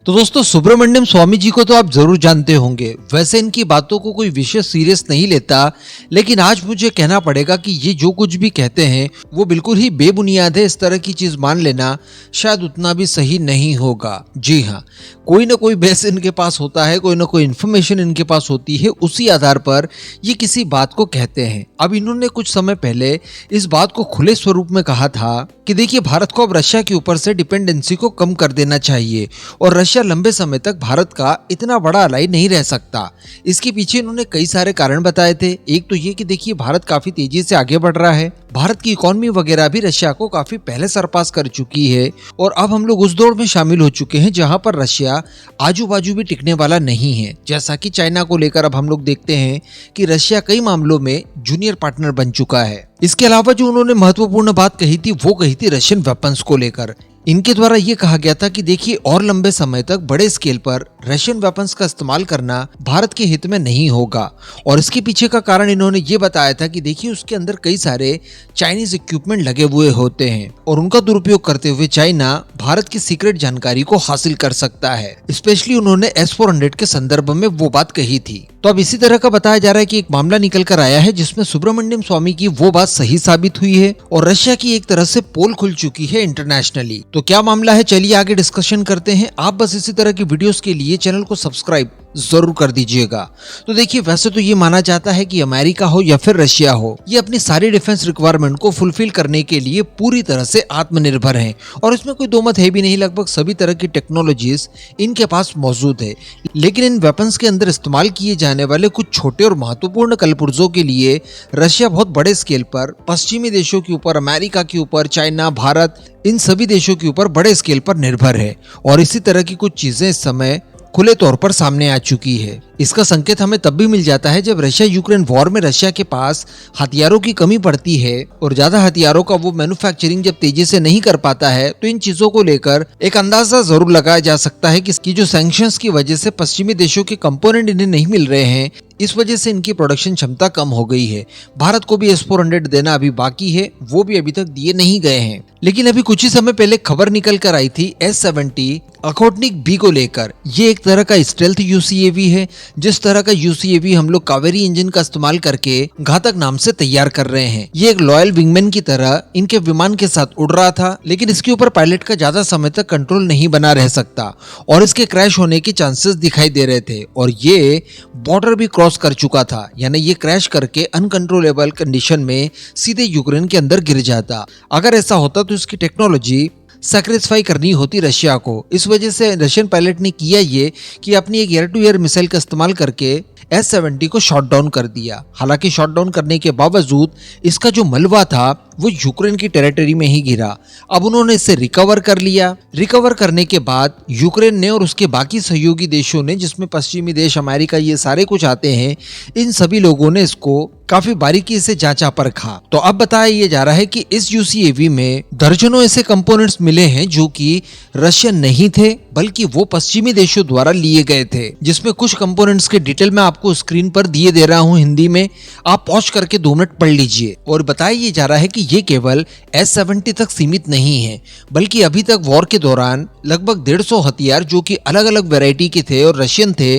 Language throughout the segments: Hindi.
तो दोस्तों, सुब्रमण्यम स्वामी जी को तो आप जरूर जानते होंगे। वैसे इनकी बातों को कोई विशेष सीरियस नहीं लेता, लेकिन आज मुझे कहना पड़ेगा कि ये जो कुछ भी कहते हैं वो बिल्कुल ही बेबुनियाद है। इस तरह की चीज मान लेना शायद उतना भी सही नहीं होगा। जी हाँ, कोई ना कोई बेस इनके पास होता है, कोई ना कोई इन्फॉर्मेशन इनके पास होती है, उसी आधार पर ये किसी बात को कहते हैं। अब इन्होंने कुछ समय पहले इस बात को खुले स्वरूप में कहा था कि देखिए, भारत को अब रशिया के ऊपर से डिपेंडेंसी को कम कर देना चाहिए और रशिया लंबे समय तक भारत का इतना बड़ा अलाई नहीं रह सकता। इसके पीछे इन्होंने कई सारे कारण बताए थे। एक तो ये कि देखिए, भारत काफी तेजी से आगे बढ़ रहा है, भारत की इकोनॉमी वगैरह भी रशिया को काफी पहले सरपास कर चुकी है और अब हम लोग उस दौर में शामिल हो चुके हैं जहां पर रशिया आजू बाजू भी टिकने वाला नहीं है। जैसा कि चाइना को लेकर अब हम लोग देखते हैं कि रशिया कई मामलों में जूनियर पार्टनर बन चुका है। इसके अलावा जो उन्होंने महत्वपूर्ण बात कही थी वो कही थी रशियन वेपन्स को लेकर। इनके द्वारा ये कहा गया था कि देखिए, और लंबे समय तक बड़े स्केल पर रशियन वेपन्स का इस्तेमाल करना भारत के हित में नहीं होगा और इसके पीछे का कारण इन्होंने ये बताया था कि देखिए, उसके अंदर कई सारे चाइनीज इक्विपमेंट लगे हुए होते हैं और उनका दुरुपयोग करते हुए चाइना भारत की सीक्रेट जानकारी को हासिल कर सकता है। स्पेशली उन्होंने S-400 के संदर्भ में वो बात कही थी। तो अब इसी तरह का बताया जा रहा है कि एक मामला निकल कर आया है जिसमें सुब्रमण्यम स्वामी की वो बात सही साबित हुई है और रशिया की एक तरह से पोल खुल चुकी है इंटरनेशनली। तो क्या मामला है, चलिए आगे डिस्कशन करते हैं। आप बस इसी तरह की वीडियोस के लिए चैनल को सब्सक्राइब जरूर कर दीजिएगा। तो देखिए, वैसे तो ये माना जाता है कि अमेरिका हो या फिर रशिया हो, ये अपनी सारी डिफेंस रिक्वायरमेंट को फुलफिल करने के लिए पूरी तरह से आत्मनिर्भर हैं और इसमें कोई दो मत है भी नहीं। लगभग सभी तरह की टेक्नोलॉजीज इनके पास मौजूद है, लेकिन इन वेपन्स के अंदर इस्तेमाल किए जाने वाले कुछ छोटे और महत्वपूर्ण कलपुर्जों के लिए रशिया बहुत बड़े स्केल पर पश्चिमी देशों के ऊपर, अमेरिका के ऊपर, चाइना, भारत, इन सभी देशों के ऊपर बड़े स्केल पर निर्भर है और इसी तरह की कुछ चीजें इस समय खुले तौर पर सामने आ चुकी है। इसका संकेत हमें तब भी मिल जाता है जब रशिया यूक्रेन वॉर में रशिया के पास हथियारों की कमी पड़ती है और ज्यादा हथियारों का वो मैन्युफैक्चरिंग जब तेजी से नहीं कर पाता है, तो इन चीजों को लेकर एक अंदाजा जरूर लगाया जा सकता है कि इसकी जो सैंक्शंस की वजह से पश्चिमी देशों के कंपोनेंट इन्हें नहीं मिल रहे हैं, इस वजह से इनकी प्रोडक्शन क्षमता कम हो गई है। भारत को भी S-400 देना अभी बाकी है, वो भी अभी तक दिए नहीं गए हैं। लेकिन अभी कुछ ही समय पहले खबर निकल कर आई थी S-70 अखोटनिक B को लेकर। ये एक तरह का स्टेल्थ UCAV है, जिस तरह का UCAV हम लोग कावेरी इंजन का इस्तेमाल करके घातक नाम से तैयार कर रहे हैं। ये एक लॉयल विंगमैन की तरह इनके विमान के साथ उड़ रहा था, लेकिन इसके ऊपर पायलट का ज्यादा समय तक कंट्रोल नहीं बना रह सकता और इसके क्रैश होने के चांसेस दिखाई दे रहे थे और ये बॉर्डर भी क्रॉस कर चुका था, यानी ये क्रैश करके अनकंट्रोलेबल कंडीशन में सीधे यूक्रेन के अंदर गिर जाता। अगर ऐसा होता तो इसकी टेक्नोलॉजी सैक्रिफाई करनी होती रशिया को। इस वजह से रशियन पायलट ने किया ये कि अपनी एक एयर टू एयर मिसाइल का इस्तेमाल करके S-70 को शॉट डाउन कर दिया। हालांकि शॉट डाउन करने के बावजूद इसका जो मलबा था वो यूक्रेन की टेरिटरी में ही गिरा। अब उन्होंने इसे रिकवर कर लिया। रिकवर करने के बाद यूक्रेन ने और उसके बाकी सहयोगी देशों ने, जिसमें पश्चिमी देश, अमेरिका, ये सारे कुछ आते हैं, इन सभी लोगों ने इसको काफी बारीकी से जांचा परखा। तो अब बताया ये जा रहा है कि इस UCAV में दर्जनों ऐसे कंपोनेंट्स मिले हैं जो कि रशियन नहीं थे, बल्कि वो पश्चिमी देशों द्वारा लिए गए थे, जिसमें कुछ कंपोनेंट्स के डिटेल मैं आपको स्क्रीन पर दिए दे रहा हूं हिंदी में, आप पॉज करके 2 मिनट पढ़ लीजिए। और बताया ये जा रहा है कि ये केवल S-70 तक सीमित नहीं है, बल्कि अभी तक वॉर के दौरान लगभग 150 हथियार जो कि अलग अलग वैरायटी के थे और रशियन थे,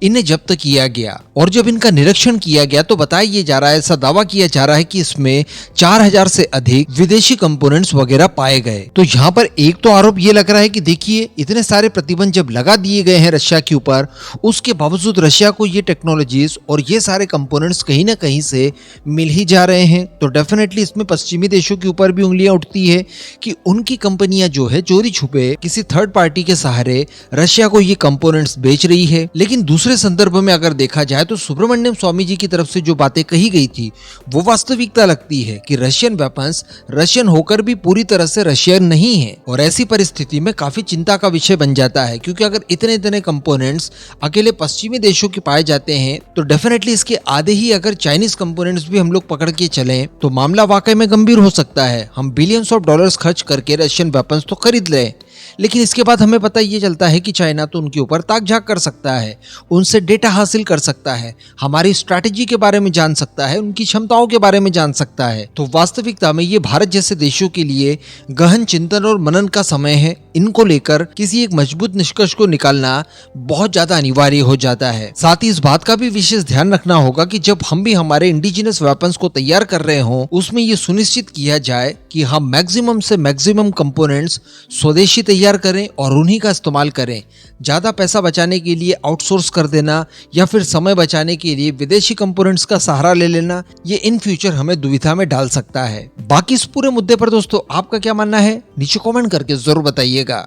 इन्हें जब्त किया गया। और जब इनका निरीक्षण किया गया तो बताया ये जा रहा है, ऐसा दावा किया जा रहा है कि इसमें 4000 से अधिक विदेशी कंपोनेंट्स वगैरह पाए गए। तो यहाँ पर एक तो आरोप ये लग रहा है कि देखिए, इतने सारे प्रतिबंध जब लगा दिए गए हैं रशिया के ऊपर, उसके बावजूद रशिया को ये टेक्नोलॉजीज और ये सारे कंपोनेंट्स कहीं ना कहीं से मिल ही जा रहे हैं। तो डेफिनेटली इसमें पश्चिमी देशों के ऊपर भी उंगलियां उठती है कि उनकी कंपनियां जो है चोरी छुपे किसी थर्ड पार्टी के सहारे रशिया को ये कंपोनेंट्स बेच रही है। लेकिन दूसरे संदर्भ में अगर देखा जाए तो सुब्रमण्यम स्वामी जी की तरफ से जो बातें कही गई थी वो वास्तविकता लगती है कि रशियन वेपन्स रशियन होकर भी पूरी तरह से रशियन नहीं है और ऐसी परिस्थिति में काफी चिंता का विषय बन जाता है, क्योंकि अगर इतने इतने कंपोनेंट्स अकेले पश्चिमी देशों के पाए जाते हैं तो डेफिनेटली इसके आधे ही अगर चाइनीज कंपोनेंट्स भी हम लोग पकड़ के चलें तो मामला वाकई में गंभीर हो सकता है। हम बिलियंस ऑफ डॉलर्स खर्च करके रशियन वेपन्स तो खरीद लें, लेकिन इसके बाद हमें पता ये चलता है कि चाइना तो उनके ऊपर ताक झाक कर सकता है, उनसे डेटा हासिल कर सकता है, हमारी स्ट्रैटेजी के बारे में जान सकता है, उनकी क्षमताओं के बारे में जान सकता है। तो वास्तविकता में ये भारत जैसे देशों के लिए गहन चिंतन और मनन का समय है। इनको लेकर किसी एक मजबूत निष्कर्ष को निकालना बहुत ज्यादा अनिवार्य हो जाता है। साथ ही इस बात का भी विशेष ध्यान रखना होगा कि जब हम भी हमारे इंडिजिनस वेपन्स को तैयार कर रहे हों, उसमें ये सुनिश्चित किया जाए कि हम मैक्सिमम से मैक्सिमम कंपोनेंट्स स्वदेशी तैयार करें और उन्हीं का इस्तेमाल करें। ज्यादा पैसा बचाने के लिए आउटसोर्स कर देना या फिर समय बचाने के लिए विदेशी कंपोनेंट्स का सहारा ले लेना, ये इन फ्यूचर हमें दुविधा में डाल सकता है। बाकी इस पूरे मुद्दे पर दोस्तों आपका क्या मानना है, नीचे कमेंट करके जरूर बताइएगा।